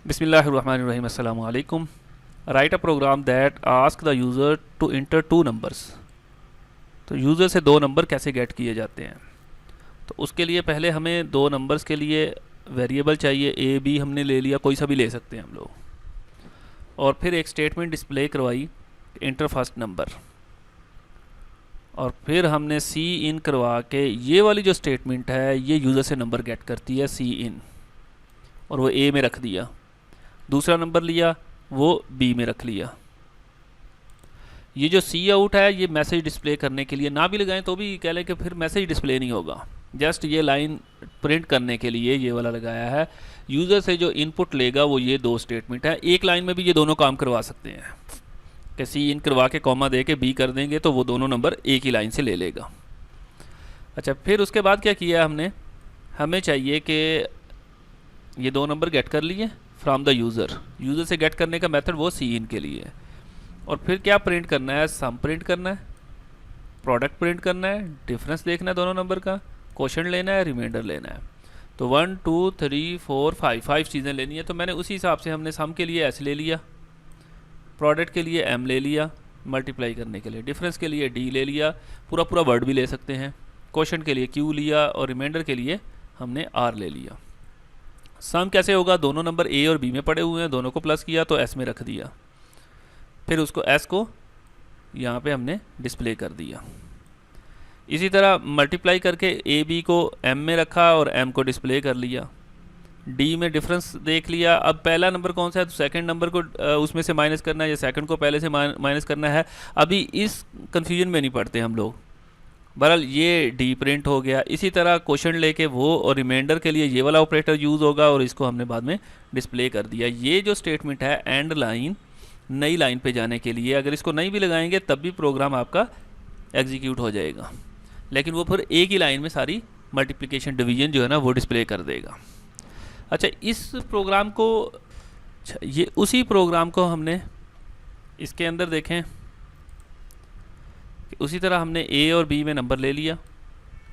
Bismillahirrahmanirrahim. Assalamu alaikum. Write a program that ask the user to enter two numbers. तो user से दो number कैसे gate किए जाते हैं। तो उसके लिए पहले हमें दो नंबर्स के लिए वेरिएबल चाहिए। ए बी हमने ले लिया, कोई सा भी ले सकते हैं हम लोग। और फिर एक स्टेटमेंट डिस्प्ले करवाई, इंटर फर्स्ट नंबर। और फिर हमने सी इन करवा के ये वाली जो स्टेटमेंट है ये यूज़र से नंबर गेट करती है सी इन, और वो ए में रख दिया। दूसरा नंबर लिया, वो बी में रख लिया। ये जो सी आउट है ये मैसेज डिस्प्ले करने के लिए, ना भी लगाएं तो भी कह लें कि फिर मैसेज डिस्प्ले नहीं होगा, जस्ट ये लाइन प्रिंट करने के लिए ये वाला लगाया है। यूज़र से जो इनपुट लेगा वो ये दो स्टेटमेंट है। एक लाइन में भी ये दोनों काम करवा सकते हैं कि सी इन करवा के कॉमा दे के बी कर देंगे तो वो दोनों नंबर एक ही लाइन से ले लेगा। अच्छा, फिर उसके बाद क्या किया हमने, हमें चाहिए कि ये दो नंबर गेट कर लिए फ्रॉम द यूज़र से गेट करने का मेथड वो सी इन के लिए है। और फिर क्या प्रिंट करना है, सम प्रिंट करना है, प्रोडक्ट प्रिंट करना है, डिफरेंस देखना है दोनों नंबर का, क्वोशंट लेना है, रिमाइंडर लेना है। तो 1 2 3 4 5 चीज़ें लेनी है। तो मैंने उसी हिसाब से हमने सम के लिए एस ले लिया, प्रोडक्ट के लिए एम ले लिया, मल्टीप्लाई करने के लिए डिफरेंस के लिए डी ले लिया, पूरा पूरा वर्ड भी ले सकते हैं, क्वोशंट के लिए क्यू लिया, और रिमाइंडर के लिए हमने आर ले लिया। सम कैसे होगा, दोनों नंबर ए और बी में पड़े हुए हैं, दोनों को प्लस किया तो एस में रख दिया, फिर उसको एस को यहाँ पे हमने डिस्प्ले कर दिया। इसी तरह मल्टीप्लाई करके ए बी को एम में रखा और एम को डिस्प्ले कर लिया। डी में डिफरेंस देख लिया। अब पहला नंबर कौन सा है तो सेकंड नंबर को उसमें से माइनस करना है, या सेकंड को पहले से माइनस करना है। अभी इस कन्फ्यूजन में नहीं पड़ते हम लोग। बहरहाल ये डी प्रिंट हो गया। इसी तरह क्वोशंट लेके वो और रिमाइंडर के लिए ये वाला ऑपरेटर यूज़ होगा, और इसको हमने बाद में डिस्प्ले कर दिया। ये जो स्टेटमेंट है एंड लाइन, नई लाइन पे जाने के लिए, अगर इसको नहीं भी लगाएंगे तब भी प्रोग्राम आपका एग्जीक्यूट हो जाएगा, लेकिन वो फिर एक ही लाइन में सारी मल्टीप्लिकेशन डिवीजन जो है ना वो डिस्प्ले कर देगा। अच्छा, इस प्रोग्राम को, ये उसी प्रोग्राम को हमने इसके अंदर देखें कि उसी तरह हमने ए और बी में नंबर ले लिया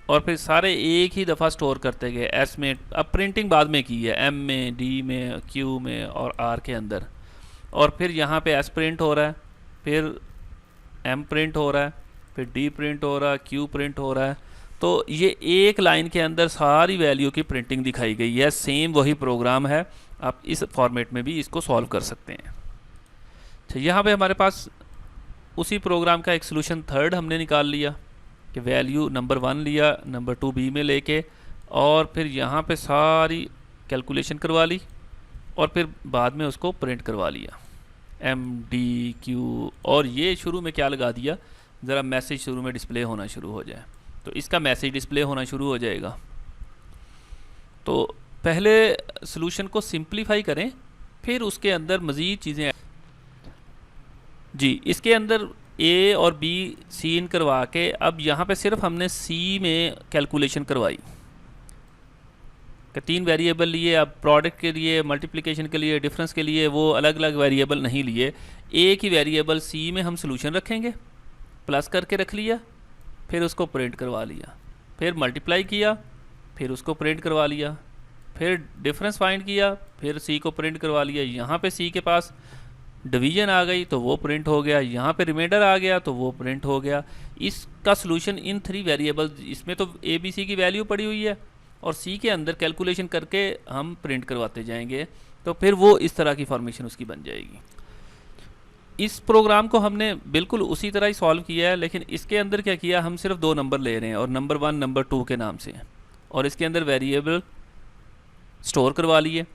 और फिर सारे एक ही दफ़ा स्टोर करते गए एस में। अब प्रिंटिंग बाद में की है, एम में, डी में, क्यू में और आर के अंदर। और फिर यहाँ पे एस प्रिंट हो रहा है, फिर एम प्रिंट हो रहा है, फिर डी प्रिंट हो रहा है, क्यू प्रिंट हो रहा है। तो ये एक लाइन के अंदर सारी वैल्यू की प्रिंटिंग दिखाई गई है। सेम वही प्रोग्राम है, आप इस फॉर्मेट में भी इसको सॉल्व कर सकते हैं। अच्छा, यहाँ पे हमारे पास उसी प्रोग्राम का एक सोल्यूशन थर्ड हमने निकाल लिया कि वैल्यू नंबर 1 लिया, नंबर 2 बी में लेके, और फिर यहाँ पे सारी कैलकुलेशन करवा ली और फिर बाद में उसको प्रिंट करवा लिया, एम डी क्यू। और ये शुरू में क्या लगा दिया, ज़रा मैसेज शुरू में डिस्प्ले होना शुरू हो जाए, तो इसका मैसेज डिस्प्ले होना शुरू हो जाएगा। तो पहले सोल्यूशन को सिंप्लीफाई करें, फिर उसके अंदर मज़ीद चीज़ें जी। इसके अंदर ए और बी सी इन करवा के अब यहाँ पे सिर्फ हमने सी में कैलकुलेशन करवाई कि 3 वेरिएबल लिए। अब प्रोडक्ट के लिए, मल्टीप्लिकेशन के लिए, डिफरेंस के लिए वो अलग अलग वेरिएबल नहीं लिए, एक ही वेरिएबल सी में हम सोल्यूशन रखेंगे, प्लस करके रख लिया, फिर उसको प्रिंट करवा लिया, फिर मल्टीप्लाई किया, फिर उसको प्रिंट करवा लिया, फिर डिफरेंस फाइंड किया, फिर सी को प्रिंट करवा लिया। यहाँ पे सी के पास डिवीजन आ गई तो वो प्रिंट हो गया, यहाँ पे रिमाइंडर आ गया तो वो प्रिंट हो गया। इसका सोल्यूशन इन 3 वेरिएबल, इसमें तो ए बी सी की वैल्यू पड़ी हुई है और सी के अंदर कैलकुलेशन करके हम प्रिंट करवाते जाएंगे, तो फिर वो इस तरह की फॉर्मेशन उसकी बन जाएगी। इस प्रोग्राम को हमने बिल्कुल उसी तरह ही सॉल्व किया है, लेकिन इसके अंदर क्या किया, हम सिर्फ 2 नंबर ले रहे हैं और नंबर 1 नंबर 2 के नाम से, और इसके अंदर वेरिएबल स्टोर करवा लिए।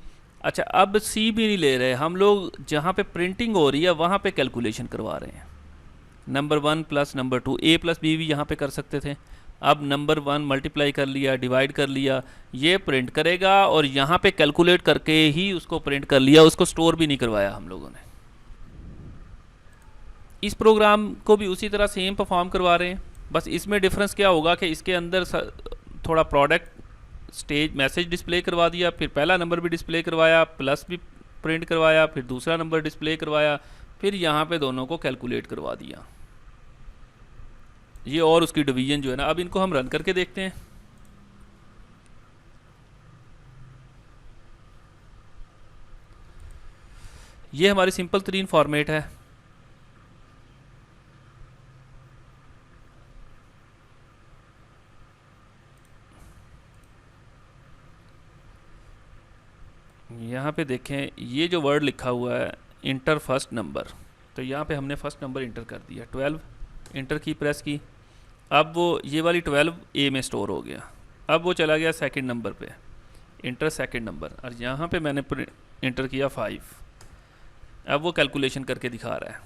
अच्छा, अब सी भी नहीं ले रहे हम लोग, जहाँ पे प्रिंटिंग हो रही है वहाँ पे कैलकुलेशन करवा रहे हैं। नंबर 1 प्लस नंबर 2, ए प्लस बी भी यहाँ पे कर सकते थे। अब नंबर 1 मल्टीप्लाई कर लिया, डिवाइड कर लिया, ये प्रिंट करेगा और यहाँ पे कैलकुलेट करके ही उसको प्रिंट कर लिया, उसको स्टोर भी नहीं करवाया हम लोगों ने। इस प्रोग्राम को भी उसी तरह सेम परफॉर्म करवा रहे हैं, बस इसमें डिफरेंस क्या होगा कि इसके अंदर थोड़ा प्रोडक्ट स्टेज मैसेज डिस्प्ले करवा दिया, फिर पहला नंबर भी डिस्प्ले करवाया, प्लस भी प्रिंट करवाया, फिर दूसरा नंबर डिस्प्ले करवाया, फिर यहाँ पे दोनों को कैलकुलेट करवा दिया ये, और उसकी डिवीजन जो है ना। अब इनको हम रन करके देखते हैं। ये हमारी सिंपल तरीन फॉर्मेट है। यहाँ पे देखें ये जो वर्ड लिखा हुआ है इंटर फर्स्ट नंबर, तो यहाँ पे हमने फर्स्ट नंबर इंटर कर दिया 12, इंटर की प्रेस की। अब वो ये वाली 12 ए में स्टोर हो गया। अब वो चला गया सेकंड नंबर पे, इंटर सेकंड नंबर, और यहाँ पे मैंने इंटर किया 5। अब वो कैलकुलेशन करके दिखा रहा है।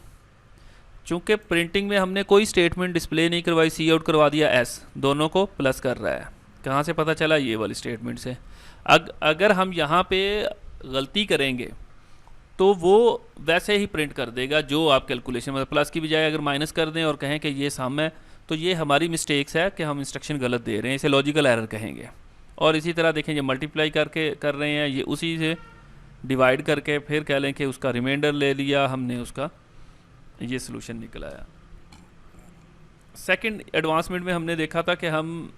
चूँकि प्रिंटिंग में हमने कोई स्टेटमेंट डिस्प्ले नहीं करवाई, सी आउट करवा दिया एस, दोनों को प्लस कर रहा है। कहाँ से पता चला? ये वाली स्टेटमेंट से। अगर हम यहाँ पे गलती करेंगे तो वो वैसे ही प्रिंट कर देगा जो आप कैलकुलेशन, मतलब प्लस की बजाय अगर माइनस कर दें और कहें कि ये सम है, तो ये हमारी मिस्टेक्स है कि हम इंस्ट्रक्शन गलत दे रहे हैं, इसे लॉजिकल एरर कहेंगे। और इसी तरह देखें, ये मल्टीप्लाई करके कर रहे हैं, ये उसी से डिवाइड करके फिर कह लें कि उसका रिमाइंडर ले लिया हमने, उसका ये सोल्यूशन निकल आया। सेकंड एडवांसमेंट में हमने देखा था कि हम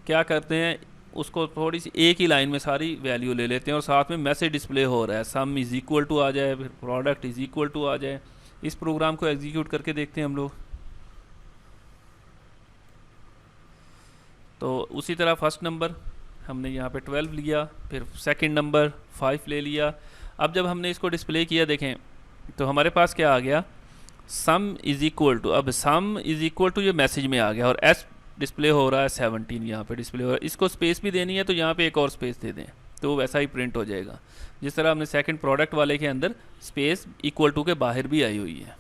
क्या करते हैं, उसको थोड़ी सी एक ही लाइन में सारी वैल्यू ले लेते हैं और साथ में मैसेज डिस्प्ले हो रहा है, सम इज़ इक्वल टू आ जाए, फिर प्रोडक्ट इज़ इक्वल टू आ जाए। इस प्रोग्राम को एग्जीक्यूट करके देखते हैं हम लोग। तो उसी तरह फर्स्ट नंबर हमने यहाँ पे 12 लिया, फिर सेकंड नंबर 5 ले लिया। अब जब हमने इसको डिस्प्ले किया देखें तो हमारे पास क्या आ गया, सम इज़ इक्वल टू। अब सम इज़ इक्वल टू ये मैसेज में आ गया और एस डिस्प्ले हो रहा है 17, यहाँ पे डिस्प्ले हो रहा है। इसको स्पेस भी देनी है तो यहाँ पे एक और स्पेस दे दें तो वो वैसा ही प्रिंट हो जाएगा, जिस तरह हमने सेकंड प्रोडक्ट वाले के अंदर स्पेस इक्वल टू के बाहर भी आई हुई है।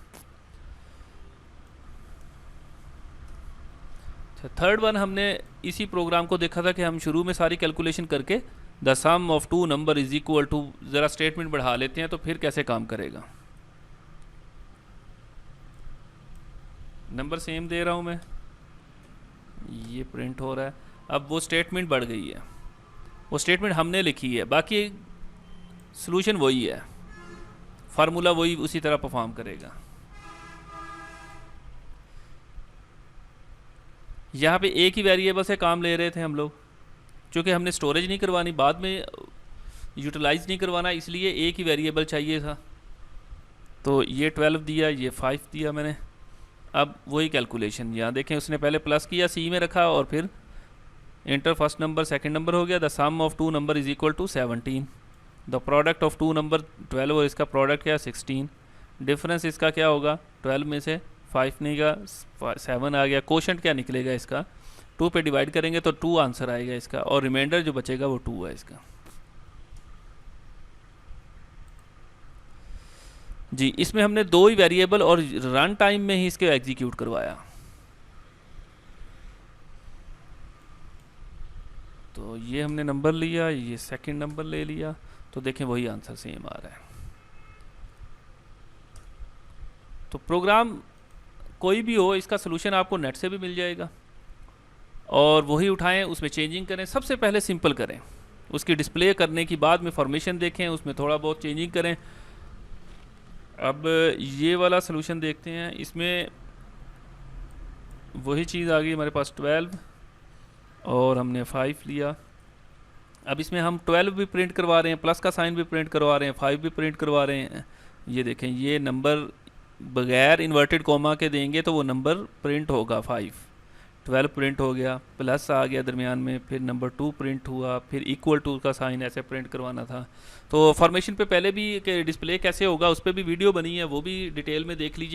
थर्ड वन हमने इसी प्रोग्राम को देखा था कि हम शुरू में सारी कैलकुलेशन करके the sum of two number is equal to, ज़रा स्टेटमेंट बढ़ा लेते हैं तो फिर कैसे काम करेगा। नंबर सेम दे रहा हूँ मैं, ये प्रिंट हो रहा है। अब वो स्टेटमेंट बढ़ गई है, वो स्टेटमेंट हमने लिखी है, बाकी सॉल्यूशन वही है, फार्मूला वही उसी तरह परफॉर्म करेगा। यहाँ पे एक ही वेरिएबल से काम ले रहे थे हम लोग, क्योंकि हमने स्टोरेज नहीं करवानी, बाद में यूटिलाइज नहीं करवाना, इसलिए एक ही वेरिएबल चाहिए था। तो ये 12 दिया, ये 5 दिया मैंने। अब वही कैलकुलेशन यहाँ देखें, उसने पहले प्लस किया, सी में रखा और फिर enter first number second number हो गया। The sum of two number is equal to 17, the product of two number 12 और इसका प्रोडक्ट क्या 16। डिफरेंस इसका क्या होगा, 12 में से 5 नहीं का 7 आ गया। कोशेंट क्या निकलेगा इसका, 2 पे डिवाइड करेंगे तो 2 आंसर आएगा इसका, और रिमाइंडर जो बचेगा वो 2 है इसका। जी, इसमें हमने दो ही वेरिएबल और रन टाइम में ही इसके एग्जीक्यूट करवाया। तो ये हमने नंबर लिया, ये सेकंड नंबर ले लिया, तो देखें वही आंसर सेम आ रहा है। तो प्रोग्राम कोई भी हो, इसका सलूशन आपको नेट से भी मिल जाएगा, और वही उठाएं, उसमें चेंजिंग करें। सबसे पहले सिंपल करें, उसकी डिस्प्ले करने की बाद में फॉर्मेशन देखें, उसमें थोड़ा बहुत चेंजिंग करें। अब ये वाला सलूशन देखते हैं, इसमें वही चीज़ आ गई हमारे पास 12 और हमने 5 लिया। अब इसमें हम 12 भी प्रिंट करवा रहे हैं, प्लस का साइन भी प्रिंट करवा रहे हैं, 5 भी प्रिंट करवा रहे हैं। ये देखें, ये नंबर बगैर इन्वर्टेड कॉमा के देंगे तो वो नंबर प्रिंट होगा 5। 12 प्रिंट हो गया, प्लस आ गया दरमियान में, फिर नंबर 2 प्रिंट हुआ, फिर इक्वल टू का साइन ऐसे प्रिंट करवाना था। तो फॉर्मेशन पे पहले भी कि डिस्प्ले कैसे होगा उस पर भी वीडियो बनी है, वो भी डिटेल में देख लीजिए।